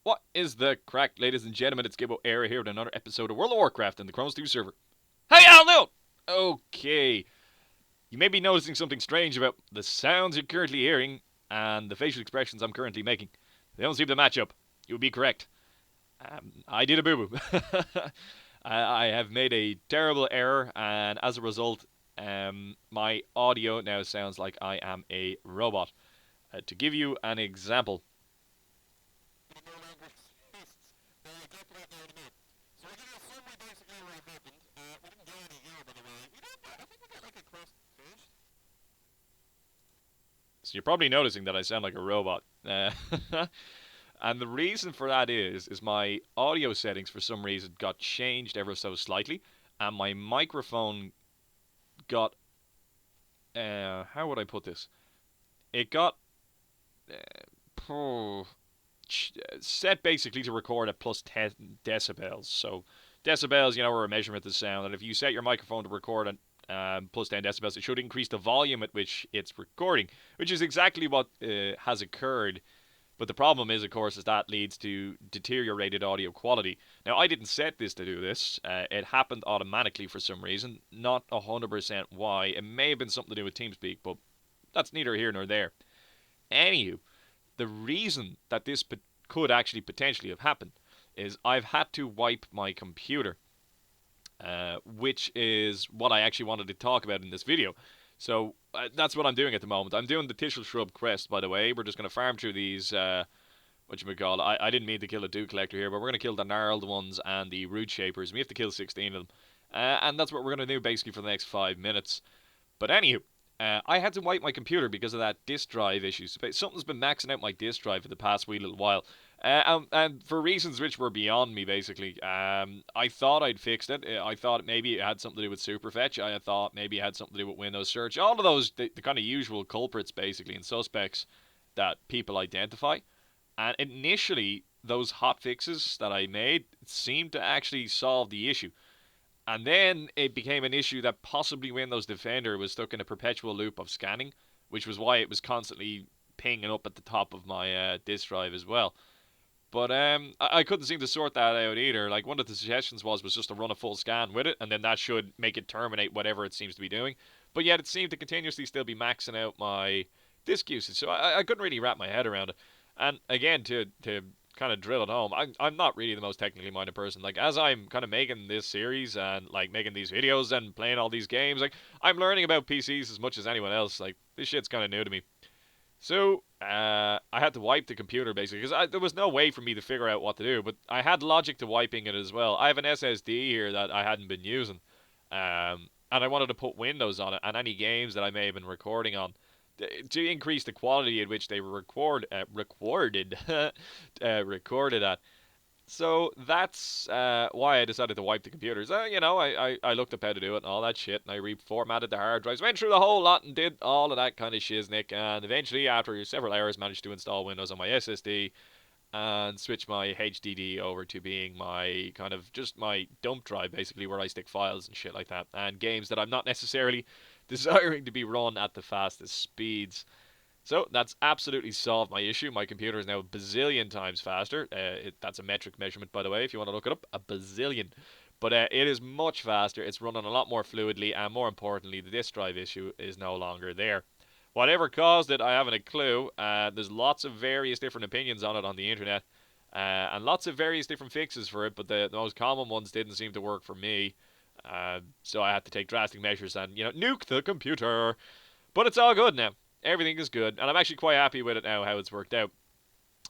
What is the crack, ladies and gentlemen? It's Gibboeire here with another episode of World of Warcraft in the Kronos 2 server. How y'all doing? Okay, you may be noticing something strange about the sounds you're currently hearing and the facial expressions I'm currently making. They don't seem to match up. You would be correct. I did a boo boo. I have made a terrible error, and as a result, my audio now sounds like I am a robot. To give you an example, so you're probably noticing that I sound like a robot. And the reason for that is my audio settings for some reason got changed ever so slightly, and my microphone got how would I put this? It got uh, set basically to record at plus 10 decibels. So decibels, are a measurement of sound, and if you set your microphone to record at plus 10 decibels, it should increase the volume at which it's recording, which is exactly what has occurred. But the problem is, of course, is that leads to deteriorated audio quality. Now, I didn't set this to do this. It happened automatically for some reason. Not 100% why. It may have been something to do with TeamSpeak, but that's neither here nor there. Anywho, the reason that this could actually potentially have happened is I've had to wipe my computer, which is what I actually wanted to talk about in this video. So that's what I'm doing at the moment. I'm doing the Tishel Shrub Crest, by the way. We're just going to farm through these, whatchamacallit. I didn't mean to kill a Dew Collector here, but we're going to kill the Gnarled ones and the Root Shapers. We have to kill 16 of them. And that's what we're going to do basically for the next 5 minutes. But anywho, I had to wipe my computer because of that disk drive issue. So something's been maxing out my disk drive for the past wee little while. And for reasons which were beyond me, basically. I thought I'd fixed it. I thought maybe it had something to do with Superfetch. I thought maybe it had something to do with Windows Search. All of those, the kind of usual culprits, basically, and suspects that people identify. And initially, those hot fixes that I made seemed to actually solve the issue. And then it became an issue that possibly Windows Defender was stuck in a perpetual loop of scanning, which was why it was constantly pinging up at the top of my disk drive as well. But I couldn't seem to sort that out either. Like one of the suggestions was just to run a full scan with it, and then that should make it terminate whatever it seems to be doing. But yet it seemed to continuously still be maxing out my disk usage, so I couldn't really wrap my head around it. And again, to kind of drill it home, I'm not really the most technically minded person. Like as I'm kind of making this series and like making these videos and playing all these games, like I'm learning about PCs as much as anyone else. Like this shit's kind of new to me. So I had to wipe the computer basically because there was no way for me to figure out what to do. But I had logic to wiping it as well. I have an SSD here that I hadn't been using, and I wanted to put Windows on it and any games that I may have been recording on to increase the quality at which they were recorded at. So that's why I decided to wipe the computers. I looked up how to do it and all that shit, and I reformatted the hard drives, went through the whole lot, and did all of that kind of shiznick. And eventually, after several hours, managed to install Windows on my SSD and switch my HDD over to being my kind of just my dump drive, basically, where I stick files and shit like that, and games that I'm not necessarily desiring to be run at the fastest speeds. So that's absolutely solved my issue. My computer is now a bazillion times faster. That's a metric measurement, by the way, if you want to look it up. A bazillion. But it is much faster. It's running a lot more fluidly, and more importantly, the disk drive issue is no longer there. Whatever caused it, I haven't a clue. There's lots of various different opinions on it on the internet, and lots of various different fixes for it. But the most common ones didn't seem to work for me. So I had to take drastic measures and nuke the computer. But it's all good now. Everything is good, and I'm actually quite happy with it now, how it's worked out.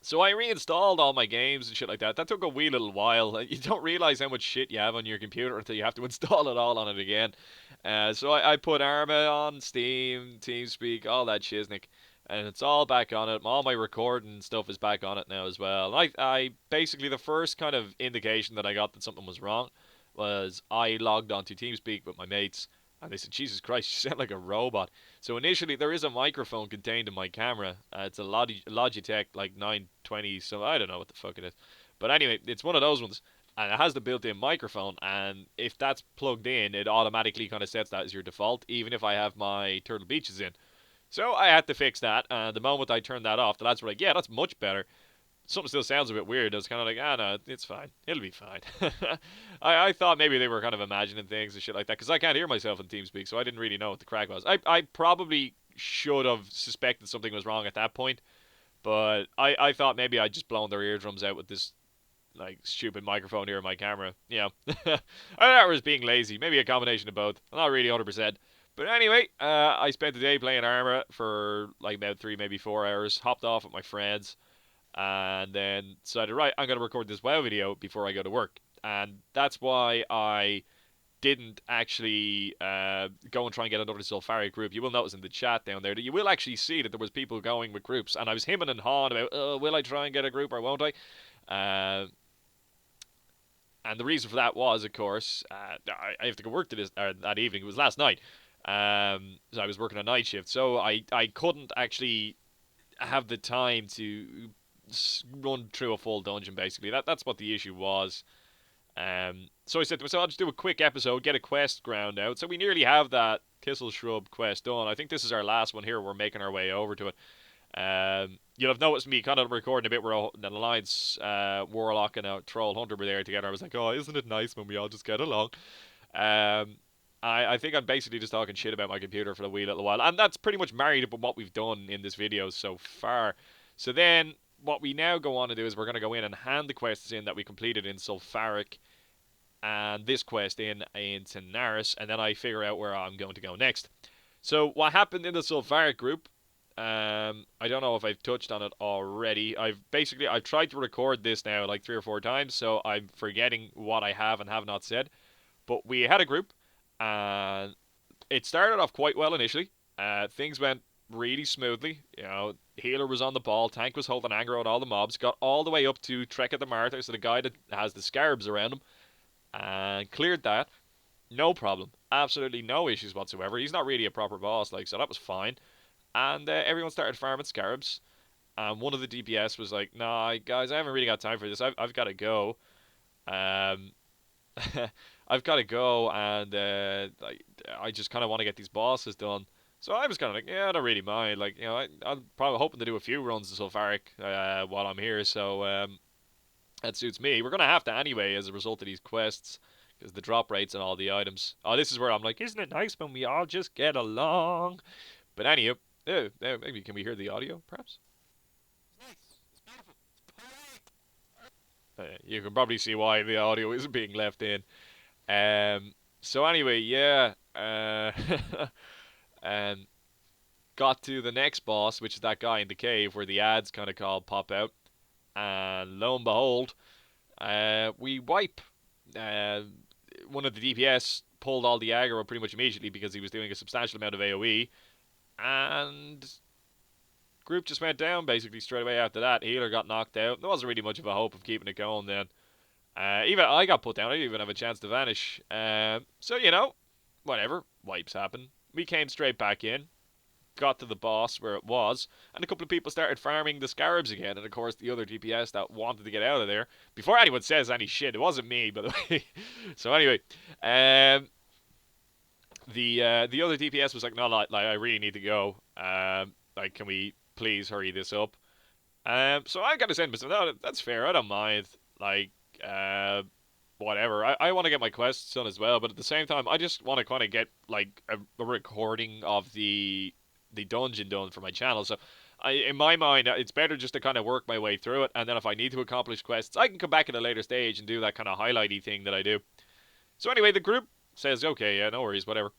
So I reinstalled all my games and shit like that. That took a wee little while. You don't realize how much shit you have on your computer until you have to install it all on it again. So I put Arma on Steam, TeamSpeak, all that shiznick, and it's all back on it. All my recording stuff is back on it now as well. I basically the first kind of indication that I got that something was wrong was I logged onto TeamSpeak with my mates, and they said, Jesus Christ, you sound like a robot. So initially, there is a microphone contained in my camera. It's a Logitech like 920, so I don't know what the fuck it is. But anyway, it's one of those ones. And it has the built-in microphone, and if that's plugged in, it automatically kind of sets that as your default, even if I have my Turtle Beaches in. So I had to fix that, and the moment I turned that off, the lads were like, yeah, that's much better. something still sounds a bit weird. I was kind of like, ah, no, it's fine. It'll be fine. I thought maybe they were kind of imagining things and shit like that because I can't hear myself in TeamSpeak, so I didn't really know what the crack was. I probably should have suspected something was wrong at that point, but I thought maybe I'd just blown their eardrums out with this like stupid microphone here in my camera. You know, I thought I was being lazy. Maybe a combination of both. I'm not really 100%. But anyway, I spent the day playing Arma for like about 3, maybe 4 hours. Hopped off with my friends and then decided, right, I'm going to record this WoW video before I go to work. And that's why I didn't actually go and try and get another Sulfaric group. You will notice in the chat down there that you will actually see that there was people going with groups. And I was hemming and hawing about, will I try and get a group or won't I? And the reason for that was, of course, I have to go work to this that evening. It was last night. So I was working a night shift. So I couldn't actually have the time to run through a full dungeon, basically. That's what the issue was. So I said to myself, I'll just do a quick episode, get a quest ground out. So we nearly have that Thistle Shrub quest done. I think this is our last one here. We're making our way over to it. You'll have noticed me kind of recording a bit where an Alliance Warlock and a Troll Hunter were there together. I was like, oh, isn't it nice when we all just get along? I think I'm basically just talking shit about my computer for a wee little while. And that's pretty much married up with what we've done in this video so far. So then, what we now go on to do is we're going to go in and hand the quests in that we completed in Sulfaric and this quest in Tenaris, and then I figure out where I'm going to go next. So what happened in the Sulfaric group, I don't know if I've touched on it already. I've tried to record this now like 3 or 4 times, so I'm forgetting what I have and have not said. But we had a group, and it started off quite well initially. Things went really smoothly. You know, healer was on the ball, tank was holding aggro on all the mobs, got all the way up to Trek of the Martyr, so the guy that has the scarabs around him, and cleared that. No problem. Absolutely no issues whatsoever. He's not really a proper boss, like, so that was fine. And everyone started farming scarabs. And one of the DPS was like, nah, guys, I haven't really got time for this. I've got to go. Um, I've got to go, and I just kind of want to get these bosses done. So I was kind of like, yeah, I don't really mind. Like, you know, I'm probably hoping to do a few runs of Sulfaric while I'm here. So that suits me. We're going to have to anyway as a result of these quests, because the drop rates and all the items. Oh, this is where I'm like, isn't it nice when we all just get along? But anyway, maybe can we hear the audio, perhaps? You can probably see why the audio isn't being left in. So anyway, yeah. Um, got to the next boss, which is that guy in the cave where the ads kind of call pop out, and lo and behold, we wipe. Uh, One of the DPS pulled all the aggro pretty much immediately because he was doing a substantial amount of AoE, and group just went down basically straight away after that. Healer got knocked out. There wasn't really much of a hope of keeping it going then. Even I got put down. I didn't even have a chance to vanish. So, you know, whatever. Wipes happen. We came straight back in. Got to the boss where it was. And a couple of people started farming the scarabs again. And, of course, the other DPS that wanted to get out of there. Before anyone says any shit, it wasn't me, by the way. So, anyway. The other DPS was like, no, like I really need to go. Like, can we please hurry this up? So I gotta say to myself, no, that's fair. I don't mind. Like, whatever. I want to get my quests done as well, but at the same time, I just want to kind of get like a recording of the dungeon done for my channel. So, in my mind, it's better just to kind of work my way through it, and then if I need to accomplish quests, I can come back at a later stage and do that kind of highlighty thing that I do. So anyway, the group says, okay, yeah, no worries, whatever.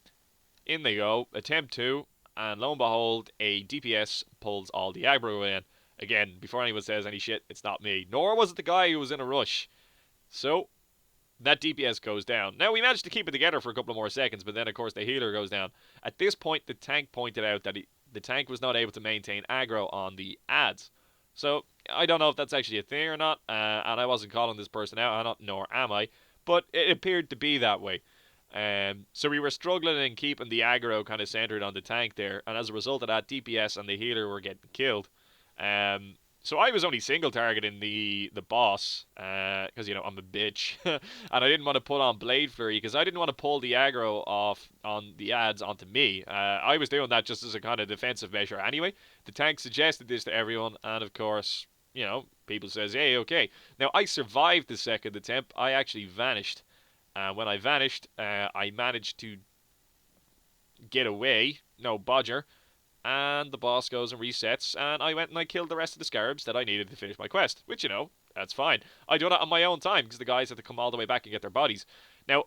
In they go, attempt 2, and lo and behold, a DPS pulls all the aggro in. Again, before anyone says any shit, it's not me. Nor was it the guy who was in a rush. So, that DPS goes down. Now, we managed to keep it together for a couple of more seconds, but then, of course, the healer goes down. At this point, the tank pointed out that the tank was not able to maintain aggro on the ads. So, I don't know if that's actually a thing or not, and I wasn't calling this person out, nor am I, but it appeared to be that way. So we were struggling in keeping the aggro kind of centered on the tank there, and as a result of that, DPS and the healer were getting killed. So I was only single targeting the boss, because, you know, I'm a bitch, and I didn't want to put on Blade Flurry, because I didn't want to pull the aggro off on the ads onto me. I was doing that just as a kind of defensive measure anyway. The tank suggested this to everyone, and of course, you know, people says, hey, okay. Now, I survived the second attempt. I actually vanished. When I vanished, I managed to get away. No bodger. And the boss goes and resets, and I went and I killed the rest of the scarabs that I needed to finish my quest, which, you know, that's fine. I do that on my own time because the guys had to come all the way back and get their bodies. Now,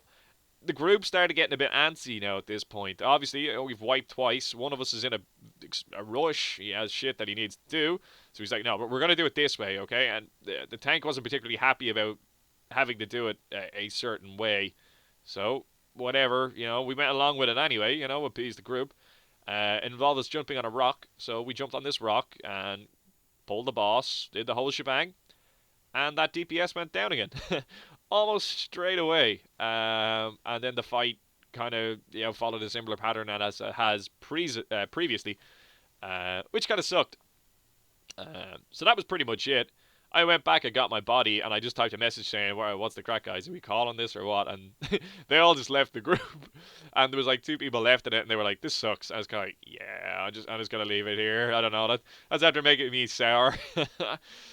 the group started getting a bit antsy now at this point. Obviously, you know, we've wiped twice. One of us is in a rush. He has shit that he needs to do. So he's like, no, but we're going to do it this way, okay? And the tank wasn't particularly happy about having to do it a certain way. So, whatever, you know, we went along with it anyway, you know, appeased the group. It involved us jumping on a rock. So we jumped on this rock and pulled the boss, did the whole shebang, and that DPS went down again. Almost straight away. And then the fight kind of, you know, followed a similar pattern as has previously, which kind of sucked. So that was pretty much it. I went back and got my body, and I just typed a message saying, well, what's the crack, guys? Are we calling this or what? And they all just left the group. And there was like two people left in it, and they were like, this sucks. I was kind of like, yeah, I'm just going to leave it here. I don't know. That's after making me sour.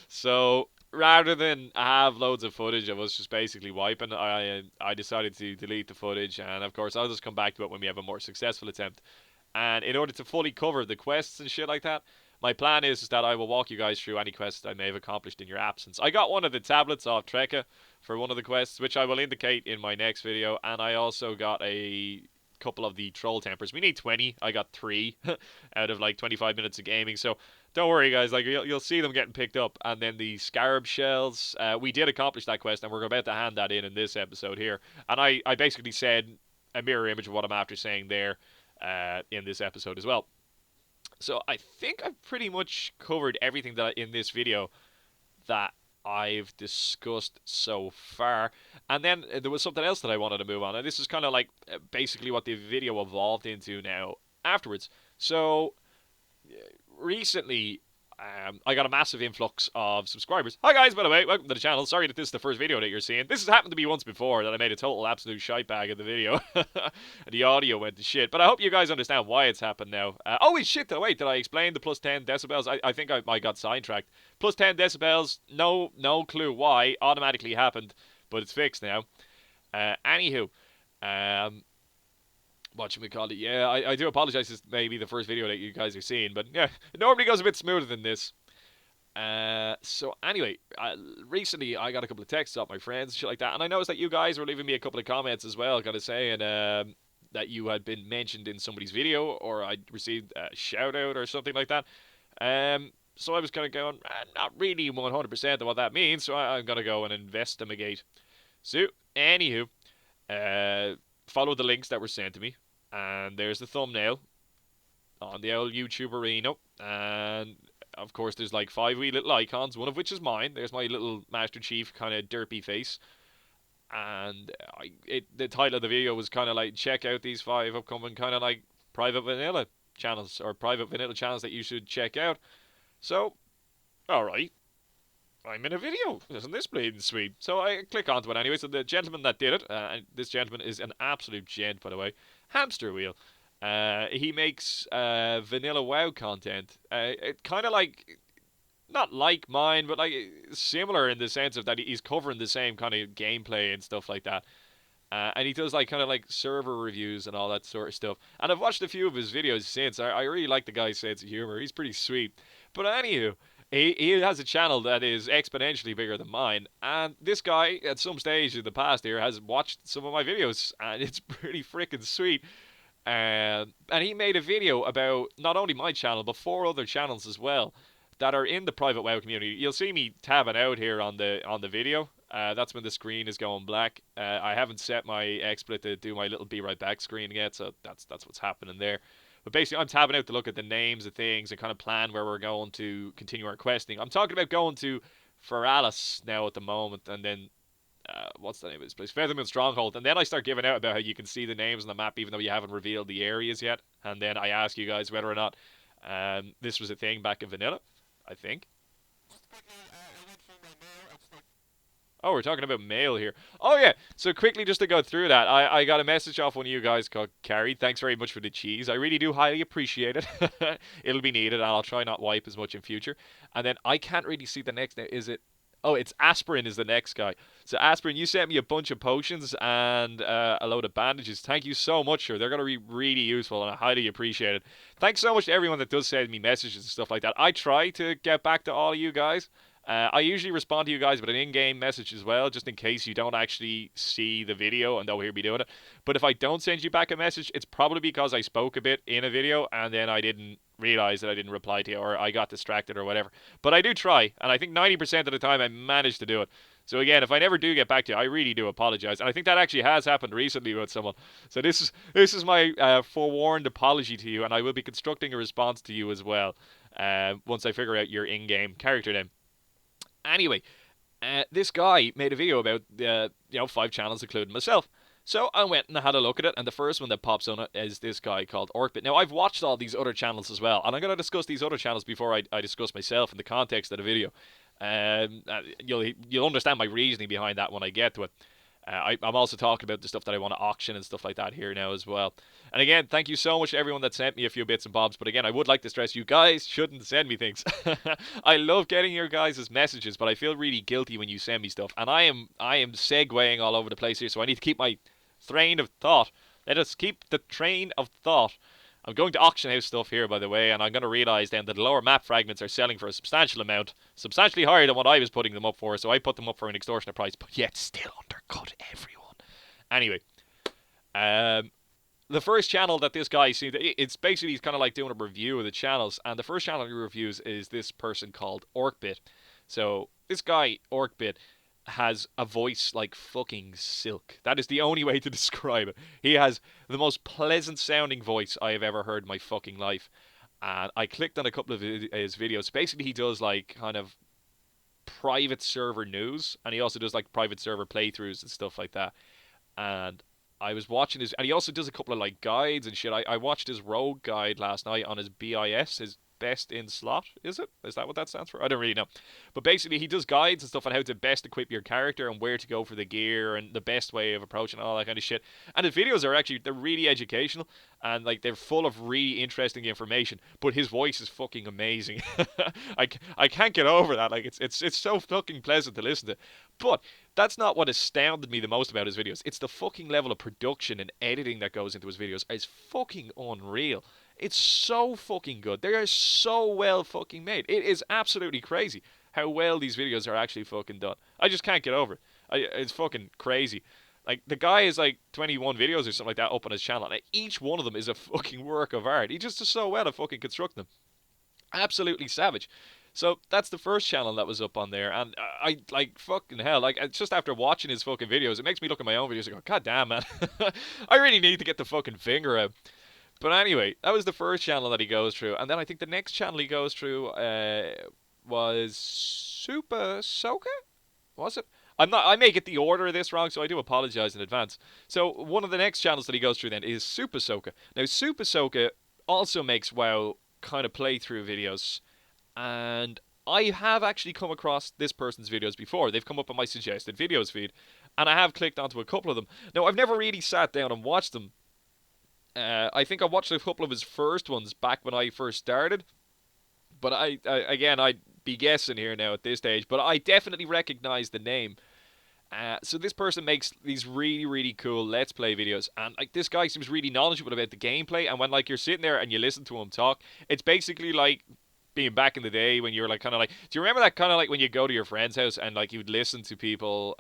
So rather than have loads of footage of us just basically wiping, I decided to delete the footage. And of course, I'll just come back to it when we have a more successful attempt. And in order to fully cover the quests and shit like that, my plan is that I will walk you guys through any quests I may have accomplished in your absence. I got one of the tablets off Trekka for one of the quests, which I will indicate in my next video, and I also got a couple of the troll tempers. We need 20. I got 3 out of like 25 minutes of gaming, so don't worry, guys. Like you'll see them getting picked up. And then the scarab shells, we did accomplish that quest, and we're about to hand that in this episode here. And I basically said a mirror image of what I'm after saying there in this episode as well. So I think I've pretty much covered everything that in this video that I've discussed so far. And then there was something else that I wanted to move on. And this is kind of like basically what the video evolved into now afterwards. So recently, I got a massive influx of subscribers. Hi guys, by the way, welcome to the channel. Sorry that this is the first video that you're seeing. This has happened to me once before that I made a total absolute shite bag of the video. And the audio went to shit. But I hope you guys understand why it's happened now. Oh shit, wait, did I explain the plus 10 decibels? I think I got sidetracked. Plus 10 decibels, no clue why, automatically happened, but it's fixed now. Anywho, whatchamacallit, yeah, I do apologize. This may be the first video that you guys are seeing, but yeah, it normally goes a bit smoother than this. So anyway, recently I got a couple of texts off my friends and shit like that, and I noticed that you guys were leaving me a couple of comments as well, kind of saying that you had been mentioned in somebody's video, or I'd received a shout out or something like that. So I was kind of going, not really 100% of what that means, so I'm gonna go and investigate. So anywho, follow the links that were sent to me. And there's the thumbnail on the old YouTuberino. And of course, there's like 5 wee little icons, one of which is mine. There's my little Master Chief kind of derpy face. And the title of the video was kind of like, check out these 5 upcoming kind of like private vanilla channels, or private vanilla channels that you should check out. So, alright, I'm in a video. Isn't this bleeding sweet? So I click onto it anyway. So the gentleman that did it, this gentleman is an absolute gent, by the way, Hamster Wheel. He makes vanilla WoW content. It kind of like, not like mine, but like similar in the sense of that he's covering the same kind of gameplay and stuff like that. And he does like kind of like server reviews and all that sort of stuff. And I've watched a few of his videos since. I really like the guy's sense of humor. He's pretty sweet. But anywho, he has a channel that is exponentially bigger than mine, and this guy at some stage in the past here has watched some of my videos, and it's pretty freaking sweet. And he made a video about not only my channel but 4 other channels as well that are in the private WoW community. You'll see me tabbing out here on the video. That's when the screen is going black. I haven't set my XSplit to do my little be right back screen yet, so that's what's happening there. But basically, I'm tabbing out to look at the names of things and kind of plan where we're going to continue our questing. I'm talking about going to Feralis now at the moment, and then, what's the name of this place? Feathermoon Stronghold. And then I start giving out about how you can see the names on the map even though you haven't revealed the areas yet. And then I ask you guys whether or not this was a thing back in Vanilla, I think. Oh, we're talking about mail here. Oh yeah. So quickly, just to go through that, I got a message off one of you guys called Carrie. Thanks very much for the cheese. I really do highly appreciate it. It'll be needed, and I'll try not wipe as much in future. And then I can't really see the next. Is it? Oh, it's Aspirin is the next guy. So Aspirin, you sent me a bunch of potions and a load of bandages. Thank you so much, sir. They're going to be really useful, and I highly appreciate it. Thanks so much to everyone that does send me messages and stuff like that. I try to get back to all of you guys. I usually respond to you guys with an in-game message as well, just in case you don't actually see the video and don't hear me doing it. But if I don't send you back a message, it's probably because I spoke a bit in a video and then I didn't realize that I didn't reply to you or I got distracted or whatever. But I do try, and I think 90% of the time I manage to do it. So again, if I never do get back to you, I really do apologize. And I think that actually has happened recently with someone. So this is my forewarned apology to you, and I will be constructing a response to you as well once I figure out your in-game character name. Anyway, this guy made a video about 5 channels, including myself. So I went and had a look at it, and the first one that pops on it is this guy called Orkbit. Now, I've watched all these other channels as well, and I'm going to discuss these other channels before I discuss myself in the context of the video. You'll understand my reasoning behind that when I get to it. I'm also talking about the stuff that I want to auction and stuff like that here now as well. And again, thank you so much to everyone that sent me a few bits and bobs. But again, I would like to stress you guys shouldn't send me things. I love getting your guys' messages, but I feel really guilty when you send me stuff. And I am segueing all over the place here, so I need to keep my train of thought. Let us keep the train of thought. I'm going to auction house stuff here, by the way, and I'm going to realise then that the lower map fragments are selling for a substantial amount, substantially higher than what I was putting them up for, so I put them up for an extortionate price, but yet still undercut everyone. Anyway, the first channel that this guy seemed, it's basically he's kind of like doing a review of the channels, and the first channel he reviews is this person called Orkbit. So this guy Orkbit has a voice like fucking silk. That is the only way to describe it. He has the most pleasant sounding voice I have ever heard in my fucking life. And I clicked on a couple of his videos. Basically, he does like kind of private server news, and he also does like private server playthroughs and stuff like that. And I was watching his, and he also does a couple of like guides and shit. I watched his rogue guide last night on his BIS, his best in slot, is it? Is that what that stands for? I don't really know. But basically, he does guides and stuff on how to best equip your character and where to go for the gear and the best way of approaching all that kind of shit. And his videos are actually, they're really educational and like they're full of really interesting information. But his voice is fucking amazing. I can't get over that. Like it's so fucking pleasant to listen to. But that's not what astounded me the most about his videos. It's the fucking level of production and editing that goes into his videos. It's fucking unreal. It's so fucking good. They are so well fucking made. It is absolutely crazy how well these videos are actually fucking done. I just can't get over it. It's fucking crazy. Like, the guy is like 21 videos or something like that up on his channel, and each one of them is a fucking work of art. He just does so well at fucking constructing them. Absolutely savage. So that's the first channel that was up on there, and I like fucking hell. Like, just after watching his fucking videos, it makes me look at my own videos and go, God damn, man, I really need to get the fucking finger out. But anyway, that was the first channel that he goes through, and then I think the next channel he goes through was Super Soka? Was it? I may get the order of this wrong, so I do apologize in advance. So one of the next channels that he goes through then is Super Soka. Now Super Soka also makes WoW kind of playthrough videos, and I have actually come across this person's videos before. They've come up on my suggested videos feed, and I have clicked onto a couple of them. Now I've never really sat down and watched them. I think I watched a couple of his first ones back when I first started. But again, I'd be guessing here now at this stage. But I definitely recognize the name. So this person makes these really, really cool Let's Play videos. And like this guy seems really knowledgeable about the gameplay. And when like you're sitting there and you listen to him talk, it's basically like being back in the day when you're like kind of like, do you remember that kind of like when you go to your friend's house and like you would listen to people?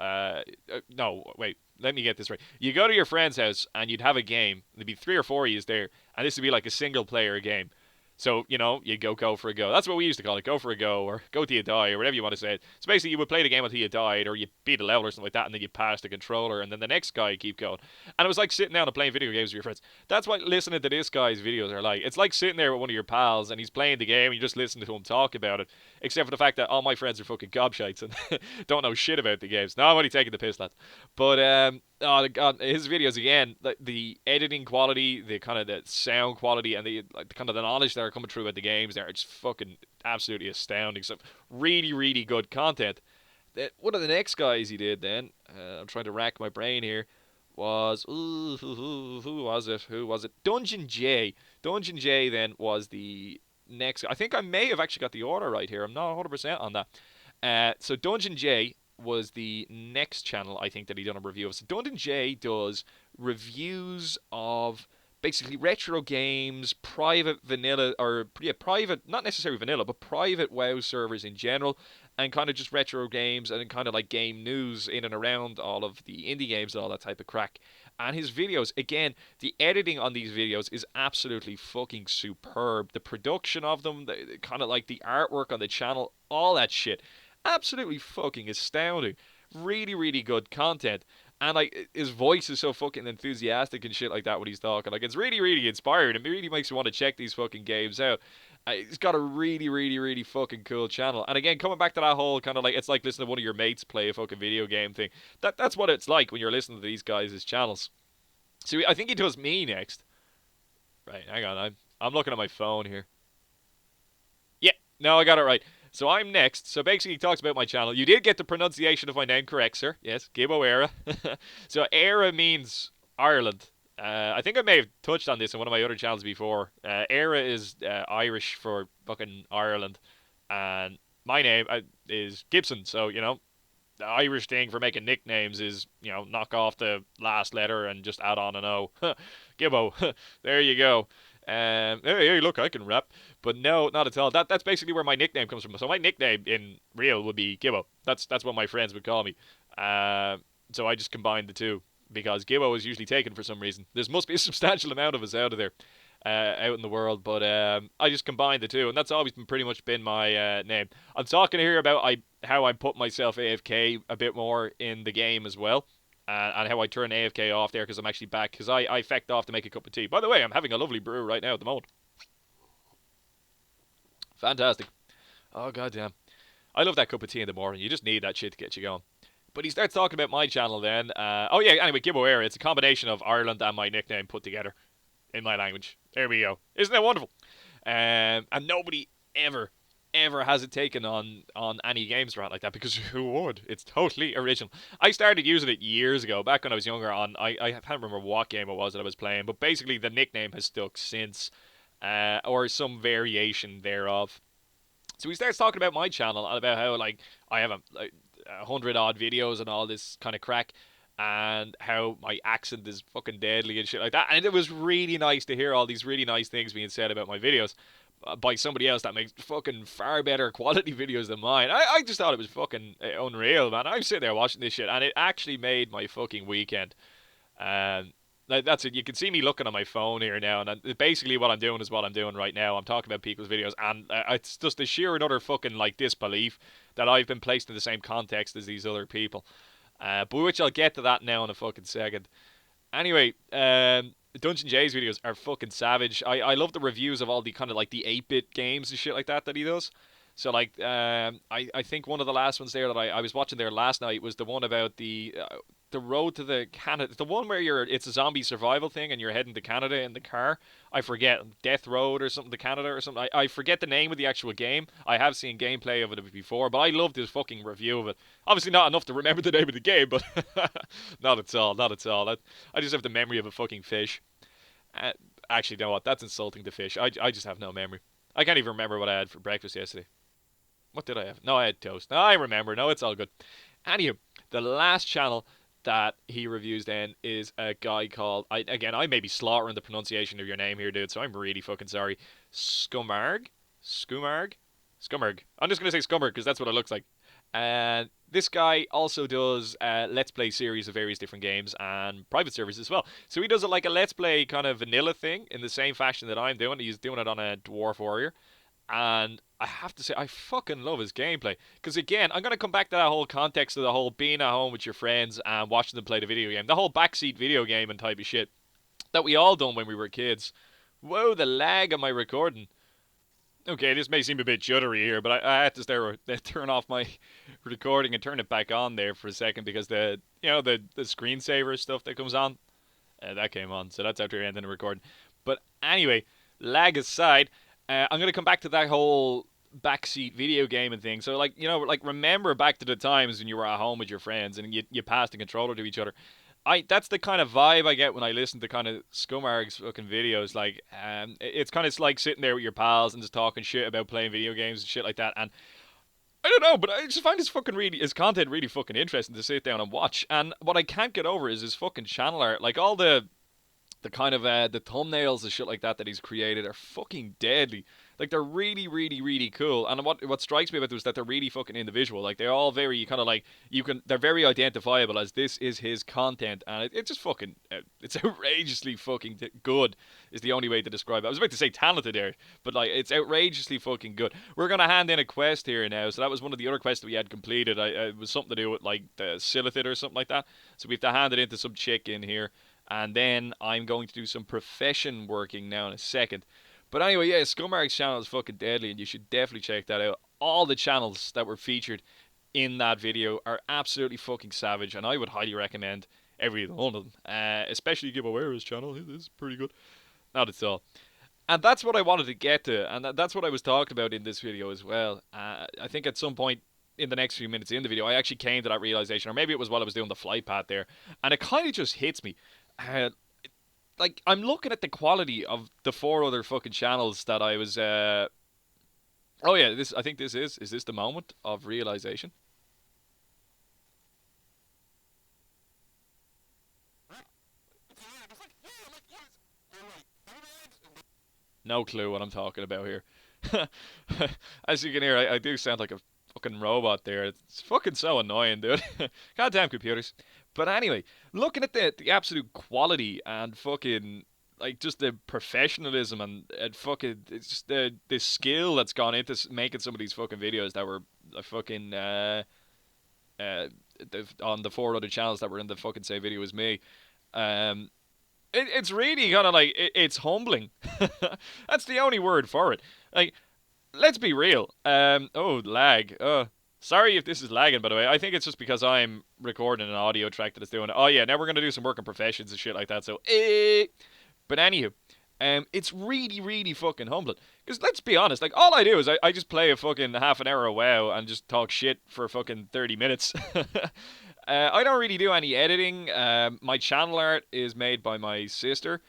No, wait. Let me get this right. You go to your friend's house and you'd have a game. There'd be 3 or 4 of you there, and this would be like a single player game. So, you know, you go for a go. That's what we used to call it, go for a go, or go till you die, or whatever you want to say it. So basically, you would play the game until you died, or you beat a level or something like that, and then you pass the controller, and then the next guy keep going. And it was like sitting down and playing video games with your friends. That's what listening to this guy's videos are like. It's like sitting there with one of your pals, and he's playing the game, and you just listen to him talk about it. Except for the fact that all my friends are fucking gobshites and don't know shit about the games. No, I'm only taking the piss, lads. But, oh God, his videos again, the editing quality, the kind of the sound quality, and the like, kind of the knowledge that are coming through about the games, they're just fucking absolutely astounding. So really, really good content. One of the next guys he did then, I'm trying to rack my brain here, was who was it? Who was it? Dungeon J. Dungeon J then was the next. I think I may have actually got the order right here. I'm not 100% on that. So Dungeon J was the next channel I think that he done a review of. So Dungeon J does reviews of basically retro games, private vanilla, or yeah, private, not necessarily vanilla, but private WoW servers in general, and kind of just retro games and kind of like game news in and around all of the indie games and all that type of crack. And his videos, again, the editing on these videos is absolutely fucking superb. The production of them, kind of like the artwork on the channel, all that shit, absolutely fucking astounding. Really, really good content. And like his voice is so fucking enthusiastic and shit like that when he's talking. Like it's really, really inspiring. It really makes you want to check these fucking games out. He's got a really, really, really fucking cool channel. And again, coming back to that whole kind of like it's like listening to one of your mates play a fucking video game thing. That's what it's like when you're listening to these guys' channels. So I think he does me next. Right, hang on. I'm looking at my phone here. Yeah, no, I got it right. So I'm next. So basically, he talks about my channel. You did get the pronunciation of my name correct, sir. Yes, Gibboeire. So Era means Ireland. I think I may have touched on this in one of my other channels before. Era is Irish for fucking Ireland, and my name is Gibson. So the Irish thing for making nicknames is knock off the last letter and just add on an O. Gibbo. There you go. Hey, look, I can rap, but no, not at all. That's basically where my nickname comes from. So my nickname in real would be Gibbo. That's what my friends would call me. So I just combined the two because Gibbo is usually taken for some reason. There must be a substantial amount of us out of there, out in the world. But I just combined the two, and that's always pretty much been my name. I'm talking here about how I put myself AFK a bit more in the game as well. And how I turn AFK off there because I'm actually back. Because I fecked off to make a cup of tea. By the way, I'm having a lovely brew right now at the moment. Fantastic. Oh, goddamn. I love that cup of tea in the morning. You just need that shit to get you going. But he starts talking about my channel then. Oh, yeah, anyway, Gibboeire. It's a combination of Ireland and my nickname put together in my language. There we go. Isn't that wonderful? And nobody ever has it taken on any games around like that because who would? It's totally original. I started using it years ago, back when I was younger. I can't remember what game it was that I was playing, but basically the nickname has stuck since, or some variation thereof. So he starts talking about my channel and about how like I have a hundred odd videos and all this kind of crack. And how my accent is fucking deadly and shit like that. And it was really nice to hear all these really nice things being said about my videos by somebody else that makes fucking far better quality videos than mine. I just thought it was fucking unreal, man. I'm sitting there watching this shit, and it actually made my fucking weekend. And that's it. You can see me looking on my phone here now, and basically what I'm doing is what I'm doing right now. I'm talking about people's videos, and it's just the sheer and utter fucking like disbelief that I've been placed in the same context as these other people. But which I'll get to that now in a fucking second. Anyway, Dungeon J's videos are fucking savage. I love the reviews of all the kind of like the 8-bit games and shit like that he does. So like, I think one of the last ones there that I was watching there last night was the one about the road to the Canada, the one where it's a zombie survival thing and you're heading to Canada in the car. I forget, Death Road or something to Canada or something. I forget the name of the actual game. I have seen gameplay of it before, but I loved his fucking review of it. Obviously not enough to remember the name of the game, but not at all, not at all. I just have the memory of a fucking fish. Uh, Actually, you know what? That's insulting to fish. I just have no memory. I can't even remember what I had for breakfast yesterday. What did I have? No, I had toast. No, I remember. No, it's all good. Anywho, the last channel that he reviews then is a guy called I may be slaughtering the pronunciation of your name here, dude, so I'm really fucking sorry. Scumarg? Scumarg? Scummerg. I'm just gonna say Scummerg because that's what it looks like. And this guy also does Let's Play series of various different games and private servers as well. So he does it like a Let's Play kind of vanilla thing in the same fashion that I'm doing. He's doing it on a Dwarf Warrior. And I have to say, I fucking love his gameplay. Because again, I'm going to come back to that whole context of the whole being at home with your friends and watching them play the video game. The whole backseat video game and type of shit that we all done when we were kids. Whoa, the lag on my recording. Okay, this may seem a bit juddery here, but I had to turn off my recording and turn it back on there for a second because the screensaver stuff that comes on, that came on. So that's after ending the recording. But anyway, lag aside, I'm going to come back to that whole backseat video gaming thing. So like, you know, like remember back to the times when you were at home with your friends and you passed the controller to each other. That's the kind of vibe I get when I listen to kind of Scumarg's fucking videos. Like, it's kind of like sitting there with your pals and just talking shit about playing video games and shit like that. And I don't know, but I just find his content really fucking interesting to sit down and watch. And what I can't get over is his fucking channel art. Like all the kind of the thumbnails and shit like that he's created are fucking deadly. Like they're really, really, really cool. And what strikes me about them is that they're really fucking individual. Like they're all very kind of like they're very identifiable as this is his content, and it just fucking it's outrageously fucking good. Is the only way to describe it. I was about to say talented there, but like it's outrageously fucking good. We're gonna hand in a quest here now. So that was one of the other quests that we had completed. It was something to do with like the Silithid or something like that. So we have to hand it into some chick in here. And then I'm going to do some profession working now in a second. But anyway, yeah, Scumarg's channel is fucking deadly, and you should definitely check that out. All the channels that were featured in that video are absolutely fucking savage, and I would highly recommend every one of them. Especially Gibboeire's channel, it is pretty good. Not at all. And that's what I wanted to get to, and that's what I was talking about in this video as well. I think at some point in the next few minutes in the video, I actually came to that realization, or maybe it was while I was doing the flight path there, and it kind of just hits me. Uh, like I'm looking at the quality of the four other fucking channels that I was. Oh yeah, this I think this is this the moment of realization? No clue what I'm talking about here. As you can hear, I do sound like a fucking robot there. It's fucking so annoying, dude. Goddamn computers. But anyway, looking at the absolute quality and fucking like just the professionalism and fucking it's just the skill that's gone into making some of these fucking videos that were fucking uh on the four other channels that were in the fucking same video as me. Um, it's really kind of like it's humbling. That's the only word for it. Like, let's be real. Oh, lag. Sorry if this is lagging, by the way. I think it's just because I'm recording an audio track that is doing it. Oh yeah, now we're gonna do some work in professions and shit like that. So, but anywho, it's really, really fucking humbling. Because let's be honest, like all I do is I just play a fucking half an hour of WoW and just talk shit for fucking 30 minutes. I don't really do any editing. My channel art is made by my sister.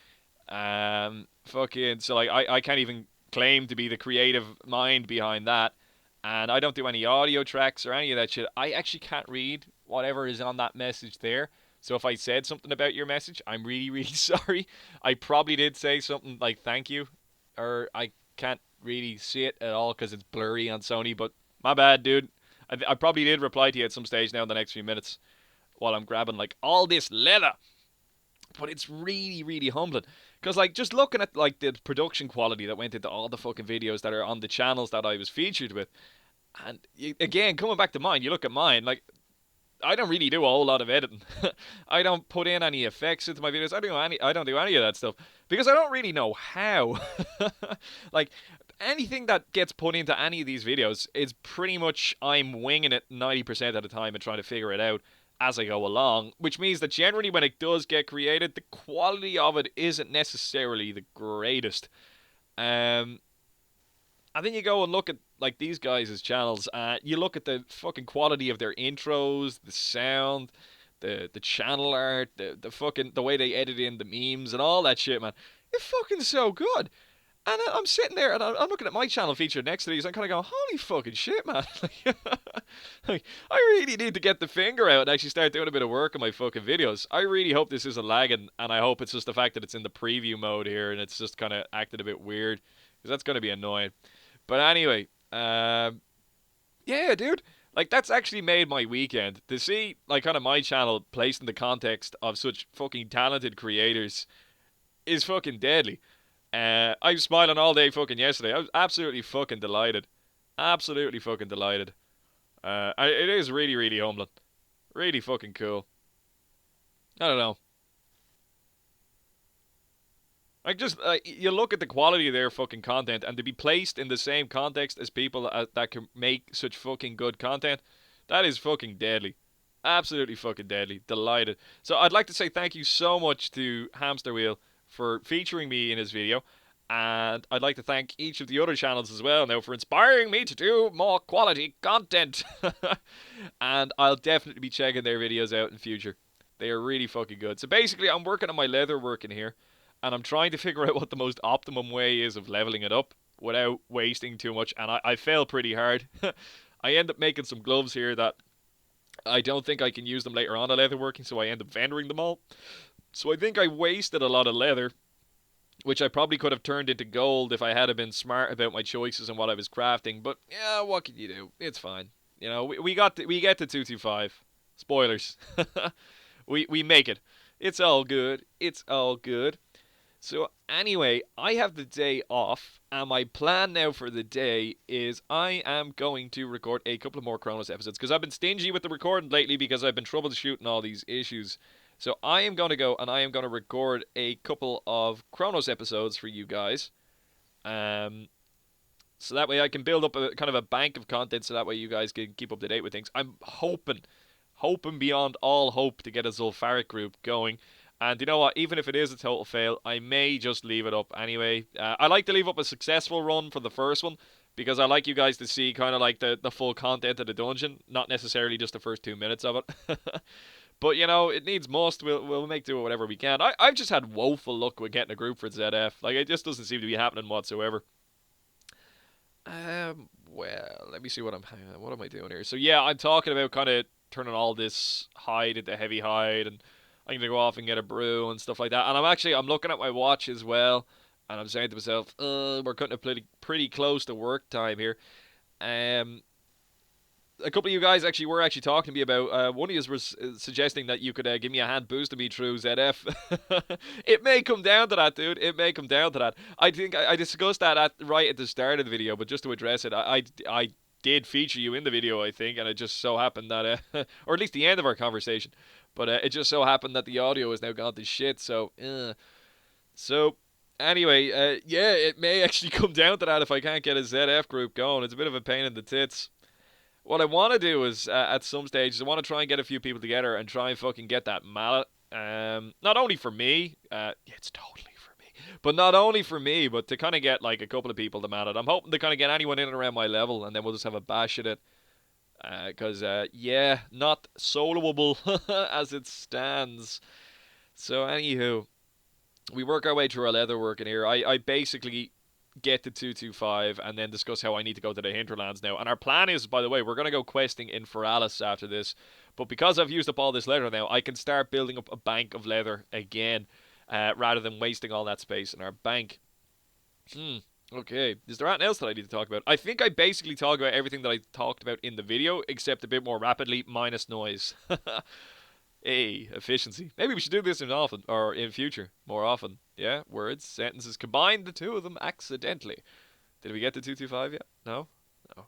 Fucking so like I can't even claim to be the creative mind behind that, and I don't do any audio tracks or any of that shit. I actually can't read whatever is on that message there. So if I said something about your message, I'm really, really sorry. I probably did say something like thank you, or I can't really see it at all because it's blurry on Sony, but my bad, dude. I probably did reply to you at some stage now in the next few minutes while I'm grabbing like all this leather. But it's really, really humbling. Because, like, just looking at, like, the production quality that went into all the fucking videos that are on the channels that I was featured with. And, again, coming back to mine, you look at mine, like, I don't really do a whole lot of editing. I don't put in any effects into my videos. I don't do any of that stuff because I don't really know how. Like anything that gets put into any of these videos is pretty much I'm winging it 90% of the time and trying to figure it out as I go along, which means that generally when it does get created, the quality of it isn't necessarily the greatest. Um, and then you go and look at like these guys' channels. You look at the fucking quality of their intros, the sound, the channel art, the fucking the way they edit in the memes and all that shit, man. It's fucking so good. And I'm sitting there and I'm looking at my channel featured next to these. I'm kind of going, holy fucking shit, man. Like, I really need to get the finger out and actually start doing a bit of work on my fucking videos. I really hope this isn't lagging, and I hope it's just the fact that it's in the preview mode here and it's just kind of acted a bit weird, because that's going to be annoying. But anyway, yeah, dude. Like, that's actually made my weekend. To see, like, kind of my channel placed in the context of such fucking talented creators is fucking deadly. I was smiling all day fucking yesterday. I was absolutely fucking delighted. Absolutely fucking delighted. It is really, really humbling. Really fucking cool. I don't know. Like, just, you look at the quality of their fucking content, and to be placed in the same context as people that can make such fucking good content, that is fucking deadly. Absolutely fucking deadly. Delighted. So I'd like to say thank you so much to Hamster Wheel for featuring me in his video. And I'd like to thank each of the other channels as well now for inspiring me to do more quality content. And I'll definitely be checking their videos out in future. They are really fucking good. So basically, I'm working on my leather work in here, and I'm trying to figure out what the most optimum way is of leveling it up without wasting too much. And I fail pretty hard. I end up making some gloves here that I don't think I can use them later on at leather working, so I end up vendoring them all. So I think I wasted a lot of leather, which I probably could have turned into gold if I had been smart about my choices and what I was crafting. But yeah, what can you do? It's fine. You know, we get to 225. Spoilers. we make it. It's all good. It's all good. So anyway, I have the day off, and my plan now for the day is I am going to record a couple of more Kronos episodes because I've been stingy with the recording lately because I've been troubleshooting all these issues. So I am going to go and I am going to record a couple of Kronos episodes for you guys. Um, so that way I can build up a kind of a bank of content so that way you guys can keep up to date with things. I'm hoping beyond all hope to get a Zulfaric group going. And you know what? Even if it is a total fail, I may just leave it up anyway. I like to leave up a successful run for the first one because I like you guys to see kind of like the full content of the dungeon, not necessarily just the first 2 minutes of it. But you know, it needs must. We'll make do with whatever we can. I've just had woeful luck with getting a group for ZF. Like it just doesn't seem to be happening whatsoever. Well, let me see what am I doing here? So yeah, I'm talking about kind of turning all this hide into heavy hide, and I'm gonna go off and get a brew and stuff like that. And I'm looking at my watch as well, and I'm saying to myself, we're cutting it pretty close to work time here. Um, a couple of you guys actually were actually talking to me about one of you was suggesting that you could give me a hand boosting me through ZF. It may come down to that, dude. It may come down to that. I think I discussed that right at the start of the video, but just to address it, I did feature you in the video, I think, and it just so happened that, or at least the end of our conversation, but it just so happened that the audio has now gone to shit. So anyway, yeah, it may actually come down to that if I can't get a ZF group going. It's a bit of a pain in the tits. What I want to do is, at some stage, is I want to try and get a few people together and try and fucking get that mallet. Not only for me, yeah, it's totally for me, but not only for me, but to kind of get like a couple of people to mallet. I'm hoping to kind of get anyone in and around my level, and then we'll just have a bash at it. Because, yeah, not soloable as it stands. So, anywho, we work our way through our leather work in here. I basically get to 225 and then discuss how I need to go to the hinterlands now. And our plan is, by the way, we're going to go questing in Feralis after this. But because I've used up all this leather now, I can start building up a bank of leather again, rather than wasting all that space in our bank. Okay, is there anything else that I need to talk about? I think I basically talked about everything that I talked about in the video, except a bit more rapidly, minus noise. Hey, efficiency. Maybe we should do this in future, more often. Yeah, words, sentences, combine the two of them accidentally. Did we get to 225 yet? No? No.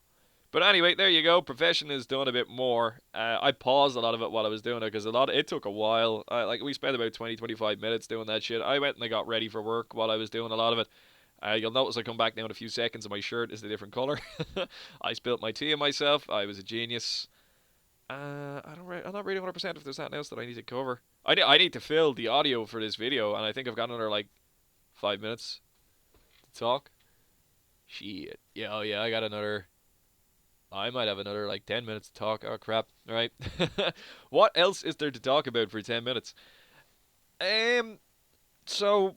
But anyway, there you go. Profession is done a bit more. I paused a lot of it while I was doing it because it took a while. Like we spent about 20-25 minutes doing that shit. I went and I got ready for work while I was doing a lot of it. You'll notice I come back now in a few seconds and my shirt is a different color. I spilt my tea on myself. I was a genius. I'm not really 100% if there's anything else that I need to cover. I need to fill the audio for this video, and I think I've got another like 5 minutes to talk. Shit. Yeah, oh yeah, I got another. I might have another like 10 minutes to talk. Oh crap. All right. What else is there to talk about for 10 minutes? So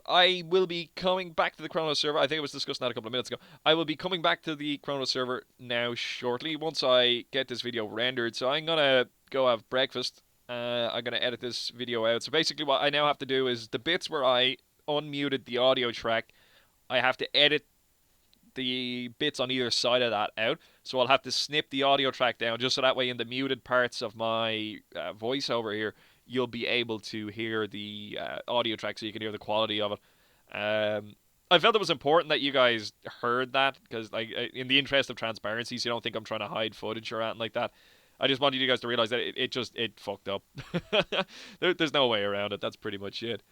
I will be coming back to the Kronos server. I think I was discussing that a couple of minutes ago. I will be coming back to the Kronos server now shortly once I get this video rendered. So I'm going to go have breakfast. I'm going to edit this video out. So basically what I now have to do is the bits where I unmuted the audio track, I have to edit the bits on either side of that out. So I'll have to snip the audio track down just so that way in the muted parts of my voiceover here, you'll be able to hear the audio track so you can hear the quality of it. I felt it was important that you guys heard that because, like, in the interest of transparency, so you don't think I'm trying to hide footage or anything like that. I just wanted you guys to realize that it fucked up. There's no way around it. That's pretty much it.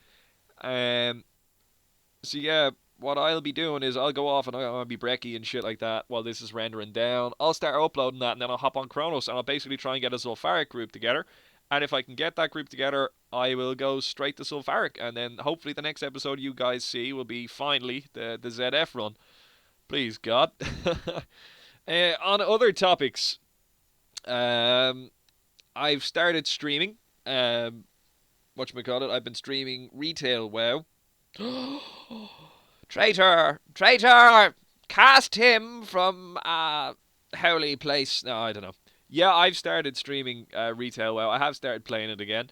So yeah, what I'll be doing is I'll go off and I'll be brekkie and shit like that while this is rendering down. I'll start uploading that and then I'll hop on Kronos and I'll basically try and get a Zulfaric group together. And if I can get that group together, I will go straight to Sulfuric. And then hopefully the next episode you guys see will be finally the ZF run. Please, God. On other topics, um, I've started streaming. Whatchamacallit, I've been streaming retail WoW. Traitor! Traitor! Cast him from Howley Place. No, I don't know. Yeah, I've started streaming retail WoW. I have started playing it again.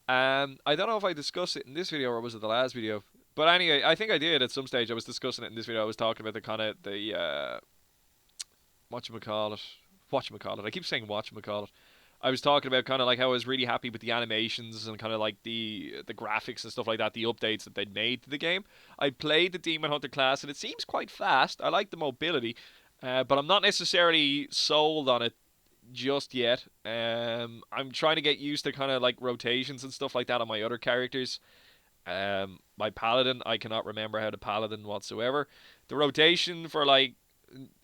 I don't know if I discussed it in this video or was it the last video. But anyway, I think I did at some stage. I was discussing it in this video. I was talking about the kind of the whatchamacallit. Whatchamacallit. I keep saying whatchamacallit. I was talking about kind of like how I was really happy with the animations and kind of like the graphics and stuff like that, the updates that they'd made to the game. I played the Demon Hunter class and it seems quite fast. I like the mobility, but I'm not necessarily sold on it just yet. I'm trying to get used to kind of like rotations and stuff like that on my other characters. My paladin, I cannot remember how to paladin whatsoever. The rotation for like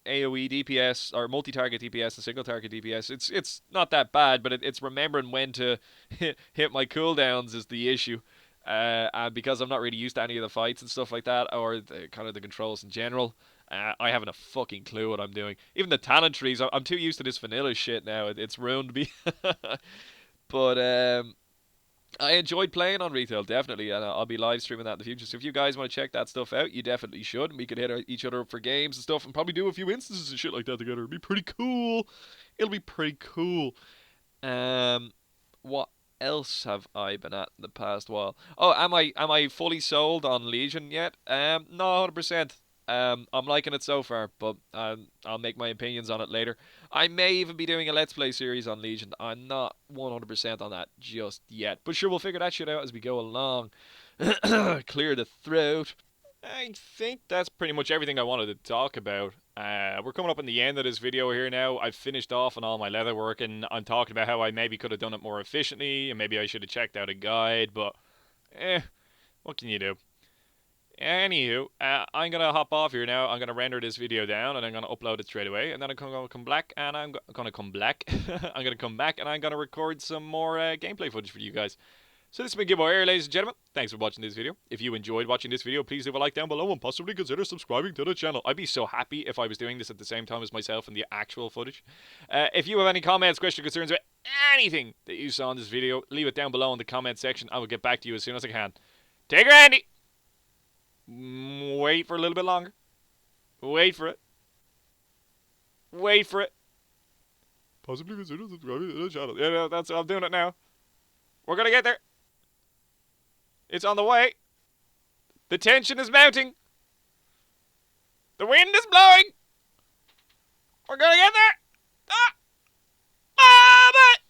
AoE DPS or multi-target DPS and single-target DPS, it's not that bad, but it's remembering when to hit my cooldowns is the issue. And because I'm not really used to any of the fights and stuff like that, or the kind of the controls in general, I haven't a fucking clue what I'm doing. Even the talent trees, I'm too used to this vanilla shit now. It's ruined me. But I enjoyed playing on retail, definitely, and I'll be live streaming that in the future. So if you guys want to check that stuff out, you definitely should. And we could hit each other up for games and stuff, and probably do a few instances and shit like that together. It'd be pretty cool. It'll be pretty cool. What else have I been at in the past while? Oh, am I fully sold on Legion yet? No, 100%. I'm liking it so far, but I'll make my opinions on it later. I may even be doing a Let's Play series on Legion. I'm not 100% on that just yet. But sure, we'll figure that shit out as we go along. Clear the throat. I think that's pretty much everything I wanted to talk about. We're coming up in the end of this video here now. I've finished off on all my leather work, and I'm talking about how I maybe could have done it more efficiently, and maybe I should have checked out a guide, but what can you do? Anywho, I'm gonna hop off here now. I'm gonna render this video down and I'm gonna upload it straight away. And then I'm gonna come back and I'm gonna come back. I'm gonna come back and I'm gonna record some more gameplay footage for you guys. So this has been Gibboeire, ladies and gentlemen. Thanks for watching this video. If you enjoyed watching this video, please leave a like down below and possibly consider subscribing to the channel. I'd be so happy if I was doing this at the same time as myself in the actual footage. If you have any comments, questions, concerns about anything that you saw in this video, leave it down below in the comment section. I will get back to you as soon as I can. Take her, Andy! Wait for a little bit longer. Wait for it. Wait for it. Possibly consider subscribing to the channel. Yeah, that's I'm doing it now. We're gonna get there. It's on the way. The tension is mounting. The wind is blowing. We're gonna get there. Ah! Ah, but